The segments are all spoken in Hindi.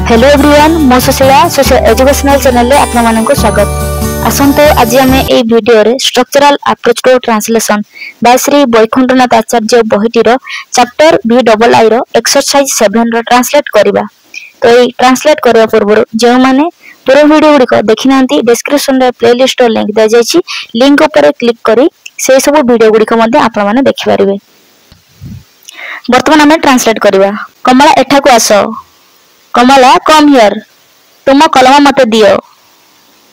हेलो एवरीवन मो सुशीला सोशल एजुकेशनल चैनल आप स्वागत। आसंतो आज आम ए वीडियो रे structural approach to translation by Shri Baikunthanath Acharya बहीटीर चैप्टर VII रो एक्सरसाइज 7 रो ट्रांसलेट करबा। तो ये ट्रांसलेट करबा पूर्व जो माने पूरा वीडियो गुडी को देखि नांती डिस्क्रिप्शन रे प्लेलिस्ट रो लिंक दे जायछि, लिंक ऊपर क्लिक करी से सब वीडियो गुडी को मध्ये आपण माने देखि परिबे। वर्तमान हमें ट्रांसलेट करबा। कमला एठा को आसो। Kamala come here. तुम कलम मते दियो।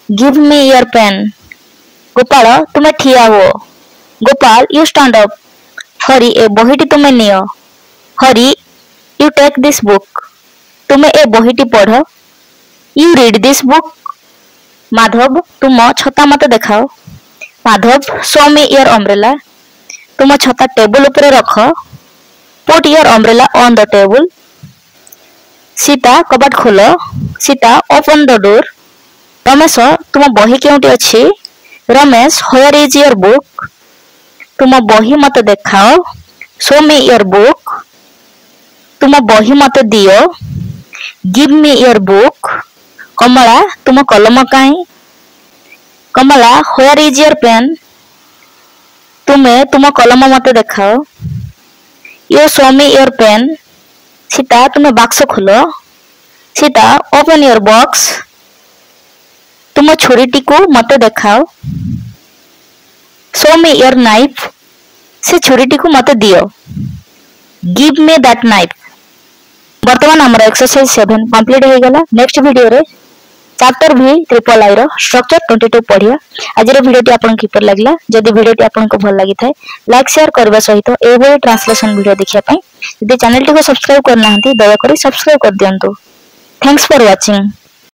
Give me your pen. Gopal तुम ठिया हो। Gopal you stand up. Hari ए बहीटी तुम नियो। Hari you take this book. तुम ए बहीटी पढ़। You read this book. Madhav तुम छता मते देखाओ। Madhav show me your umbrella. तुम छता टेबल ऊपर रख। Put your umbrella on the table. Sita कबाट खोल। Sita open the door. Ramesh तुम बही केउटी अछि। Ramesh where is your book. तुम बही मते देखाओ। Show me your book. तुम बही मते दियो। Give me your book. Kamala तुम कलम काई। Kamala where is your pen. तुम कलम मते देखाओ। You show me your pen. Sita तुम बाक्स खोलो। Sita open your box. तुम छुरीटी को मते देखाओ। Show me your knife. से छुरीटी को मते दियो। Give me that knife. वर्तमान हमर एक्सरसाइज 7 कंप्लीट हो गला। नेक्स्ट वीडियो रे चैप्टर VIII रो स्ट्रक्चर 22 पढ़िया। आज रो वीडियो टी आपन किपर लागला। जदि वीडियो टी आपन को भल लागि थाए लाइक शेयर करबा सहित एवरी ट्रांसलेशन वीडियो देखिया पई जदि चैनल टी को सब्सक्राइब करना हंती दया करी सब्सक्राइब कर दियंतु। Thanks for watching.